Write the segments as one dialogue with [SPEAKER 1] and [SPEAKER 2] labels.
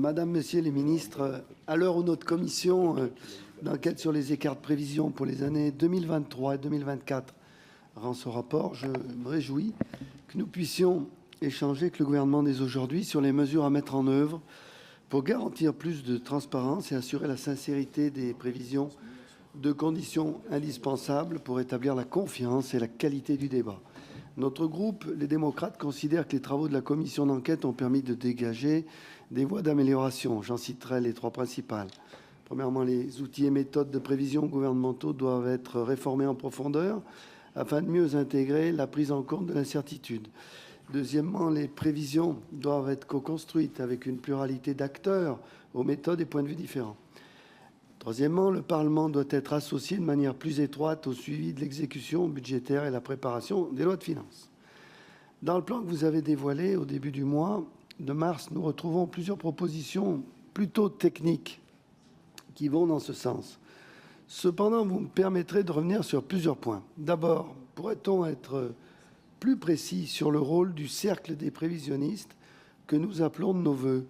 [SPEAKER 1] Madame, Messieurs les ministres, à l'heure où notre commission d'enquête sur les écarts de prévision pour les années 2023 et 2024 rend son rapport, je me réjouis que nous puissions échanger avec le gouvernement dès aujourd'hui sur les mesures à mettre en œuvre pour garantir plus de transparence et assurer la sincérité des prévisions, deux conditions indispensables pour établir la confiance et la qualité du débat. Notre groupe, les démocrates, considère que les travaux de la commission d'enquête ont permis de dégager des voies d'amélioration. J'en citerai les trois principales. Premièrement, les outils et méthodes de prévision gouvernementaux doivent être réformés en profondeur afin de mieux intégrer la prise en compte de l'incertitude. Deuxièmement, les prévisions doivent être co-construites avec une pluralité d'acteurs aux méthodes et points de vue différents. Troisièmement, le Parlement doit être associé de manière plus étroite au suivi de l'exécution budgétaire et la préparation des lois de finances. Dans le plan que vous avez dévoilé au début du mois de mars, nous retrouvons plusieurs propositions plutôt techniques qui vont dans ce sens. Cependant, vous me permettrez de revenir sur plusieurs points. D'abord, pourrait-on être plus précis sur le rôle du cercle des prévisionnistes que nous appelons de nos voeux?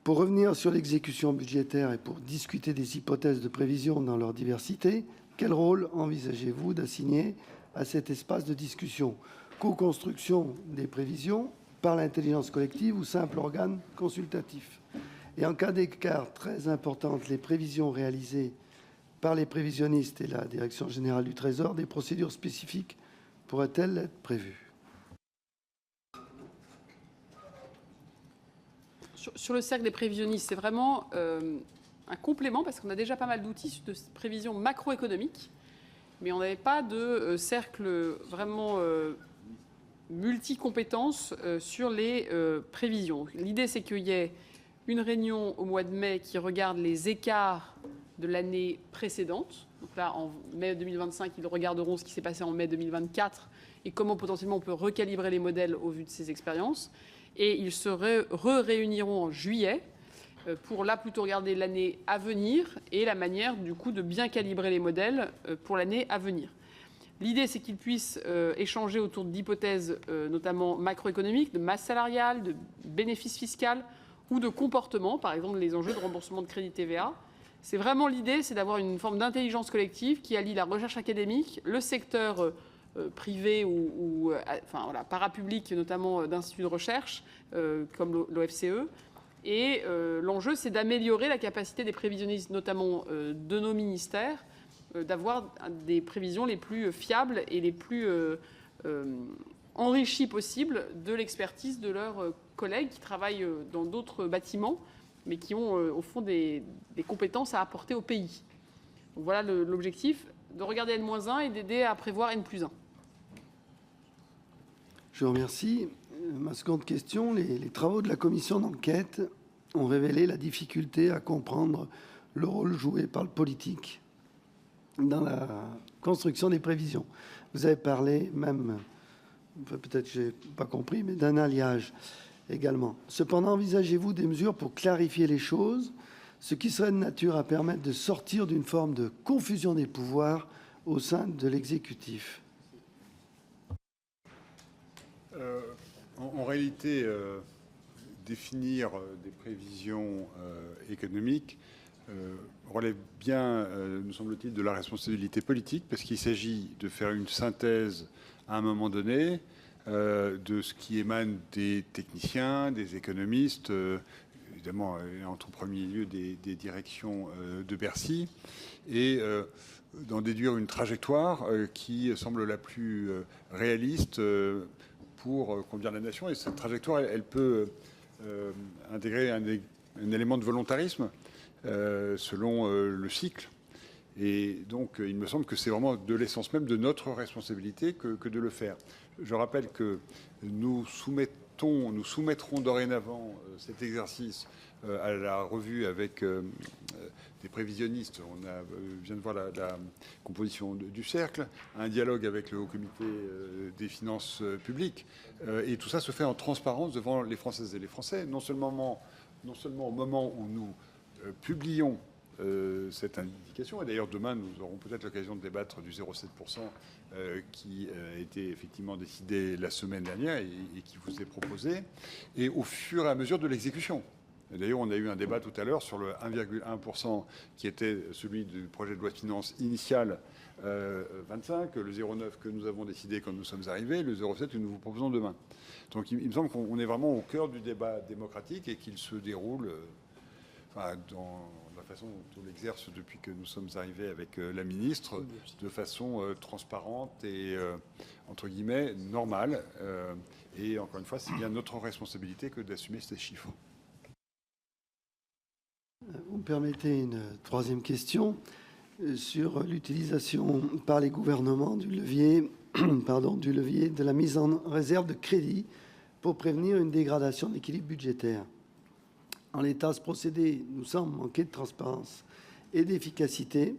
[SPEAKER 1] Pour revenir sur l'exécution budgétaire et pour discuter des hypothèses de prévision dans leur diversité, quel rôle envisagez-vous d'assigner à cet espace de discussion? Co-construction des prévisions par l'intelligence collective ou simple organe consultatif? Et en cas d'écart très important entre les prévisions réalisées par les prévisionnistes et la Direction générale du Trésor, des procédures spécifiques pourraient-elles être prévues?
[SPEAKER 2] Sur le cercle des prévisionnistes, c'est vraiment un complément parce qu'on a déjà pas mal d'outils de prévision macroéconomique, mais on n'avait pas de cercle vraiment multi-compétences sur les prévisions. L'idée, c'est qu'il y ait une réunion au mois de mai qui regarde les écarts de l'année précédente. Donc là, en mai 2025, ils regarderont ce qui s'est passé en mai 2024 et comment potentiellement on peut recalibrer les modèles au vu de ces expériences. Et ils se réuniront en juillet pour là plutôt regarder l'année à venir et la manière du coup de bien calibrer les modèles pour l'année à venir. L'idée, c'est qu'ils puissent échanger autour d'hypothèses notamment macroéconomiques, de masse salariale, de bénéfices fiscaux ou de comportement, par exemple les enjeux de remboursement de crédit TVA. C'est vraiment l'idée, c'est d'avoir une forme d'intelligence collective qui allie la recherche académique, le secteur privé ou enfin, voilà, parapublic, notamment d'instituts de recherche comme l'OFCE. Et l'enjeu, c'est d'améliorer la capacité des prévisionnistes, notamment de nos ministères, d'avoir des prévisions les plus fiables et les plus enrichies possibles de l'expertise de leurs collègues qui travaillent dans d'autres bâtiments, mais qui ont au fond des compétences à apporter au pays. Donc voilà l'objectif, de regarder N-1 et d'aider à prévoir N+1.
[SPEAKER 1] Je vous remercie. Ma seconde question, les travaux de la commission d'enquête ont révélé la difficulté à comprendre le rôle joué par le politique dans la construction des prévisions. Vous avez parlé même, peut-être que je n'ai pas compris, mais d'un alliage également. Cependant, envisagez-vous des mesures pour clarifier les choses, ce qui serait de nature à permettre de sortir d'une forme de confusion des pouvoirs au sein de l'exécutif?
[SPEAKER 3] En réalité, définir des prévisions économiques relève bien, nous semble-t-il, de la responsabilité politique, parce qu'il s'agit de faire une synthèse à un moment donné de ce qui émane des techniciens, des économistes, évidemment, en tout premier lieu des directions de Bercy, et d'en déduire une trajectoire qui semble la plus réaliste pour conduire la nation. Et cette trajectoire, elle peut intégrer un élément de volontarisme selon le cycle. Et donc, il me semble que c'est vraiment de l'essence même de notre responsabilité que de le faire. Je rappelle que nous soumettrons dorénavant cet exercice à la revue avec des prévisionnistes. On vient de voir la composition du cercle, un dialogue avec le Haut Comité des finances publiques. Et tout ça se fait en transparence devant les Françaises et les Français, non seulement au moment où nous publions cette indication. Et d'ailleurs, demain, nous aurons peut-être l'occasion de débattre du 0,7% qui a été effectivement décidé la semaine dernière et qui vous est proposé, et au fur et à mesure de l'exécution. D'ailleurs, on a eu un débat tout à l'heure sur le 1,1% qui était celui du projet de loi de finances initial 25, le 0,9 que nous avons décidé quand nous sommes arrivés, le 0,7 que nous vous proposons demain. Donc il me semble qu'on est vraiment au cœur du débat démocratique et qu'il se déroule dans la façon dont on l'exerce depuis que nous sommes arrivés avec la ministre, de façon transparente et, entre guillemets, normale. Et encore une fois, c'est bien notre responsabilité que d'assumer ces chiffres.
[SPEAKER 1] Vous me permettez une troisième question sur l'utilisation par les gouvernements du levier, du levier de la mise en réserve de crédit pour prévenir une dégradation de l'équilibre budgétaire. En l'état, ce procédé nous semble manquer de transparence et d'efficacité.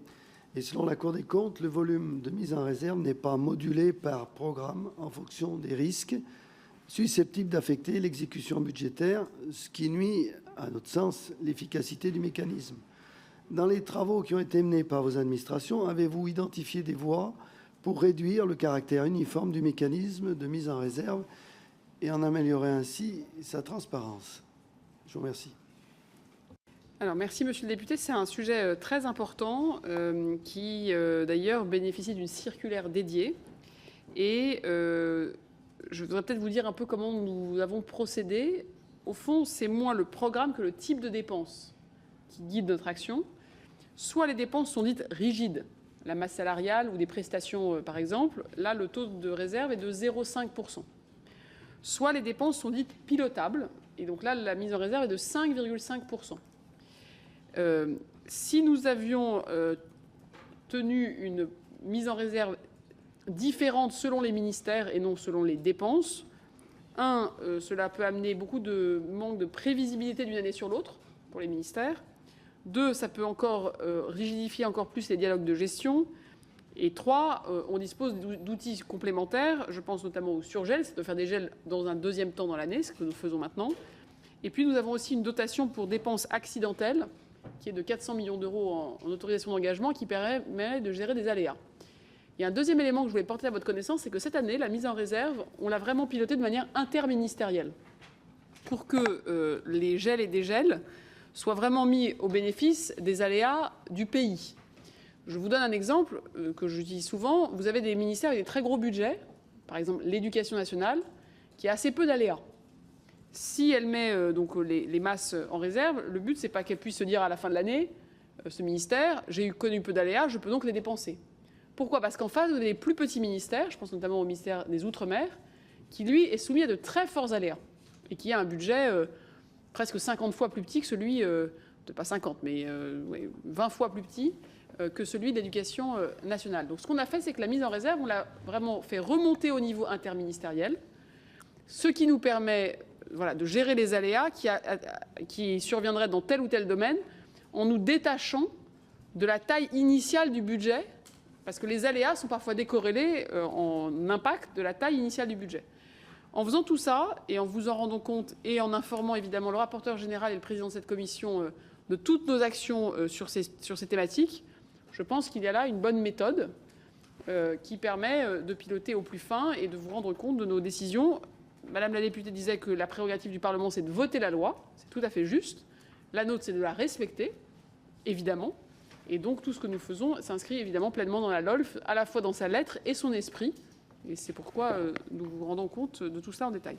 [SPEAKER 1] Et selon la Cour des comptes, le volume de mise en réserve n'est pas modulé par programme en fonction des risques susceptibles d'affecter l'exécution budgétaire, ce qui nuit, à notre sens, l'efficacité du mécanisme. Dans les travaux qui ont été menés par vos administrations, avez-vous identifié des voies pour réduire le caractère uniforme du mécanisme de mise en réserve et en améliorer ainsi sa transparence? Je vous remercie.
[SPEAKER 2] Alors, merci, monsieur le député. C'est un sujet très important qui, d'ailleurs, bénéficie d'une circulaire dédiée. Et je voudrais peut-être vous dire un peu comment nous avons procédé. Au fond, c'est moins le programme que le type de dépenses qui guide notre action. Soit les dépenses sont dites rigides, la masse salariale ou des prestations, par exemple. Là, le taux de réserve est de 0,5%. Soit les dépenses sont dites pilotables. Et donc là, la mise en réserve est de 5,5%. Si nous avions tenu une mise en réserve différente selon les ministères et non selon les dépenses, cela peut amener beaucoup de manque de prévisibilité d'une année sur l'autre pour les ministères. 2, ça peut encore rigidifier encore plus les dialogues de gestion. Et 3, on dispose d'outils complémentaires. Je pense notamment au surgel, c'est de faire des gels dans un deuxième temps dans l'année, ce que nous faisons maintenant. Et puis nous avons aussi une dotation pour dépenses accidentelles, qui est de 400 millions d'euros en autorisation d'engagement, qui permet de gérer des aléas. Il y a un deuxième élément que je voulais porter à votre connaissance, c'est que cette année, la mise en réserve, on l'a vraiment pilotée de manière interministérielle, pour que les gels et dégels soient vraiment mis au bénéfice des aléas du pays. Je vous donne un exemple que j'utilise souvent. Vous avez des ministères avec des très gros budgets, par exemple l'éducation nationale, qui a assez peu d'aléas. Si elle met donc les masses en réserve, le but, c'est pas qu'elle puisse se dire à la fin de l'année, ce ministère, j'ai connu peu d'aléas, je peux donc les dépenser. Pourquoi? Parce qu'en face, vous avez les plus petits ministères, je pense notamment au ministère des Outre-mer, qui, lui, est soumis à de très forts aléas et qui a un budget presque 50 fois plus petit que celui, pas 50, mais 20 fois plus petit que celui de l'éducation nationale. Donc ce qu'on a fait, c'est que la mise en réserve, on l'a vraiment fait remonter au niveau interministériel, ce qui nous permet de gérer les aléas qui surviendraient dans tel ou tel domaine en nous détachant de la taille initiale du budget, parce que les aléas sont parfois décorrélés en impact de la taille initiale du budget. En faisant tout ça, et en vous en rendant compte, et en informant évidemment le rapporteur général et le président de cette commission de toutes nos actions sur ces thématiques, je pense qu'il y a là une bonne méthode qui permet de piloter au plus fin et de vous rendre compte de nos décisions. Madame la députée disait que la prérogative du Parlement, c'est de voter la loi. C'est tout à fait juste. La nôtre, c'est de la respecter, évidemment. Et donc, tout ce que nous faisons s'inscrit évidemment pleinement dans la LOLF, à la fois dans sa lettre et son esprit. Et c'est pourquoi nous vous rendons compte de tout cela en détail.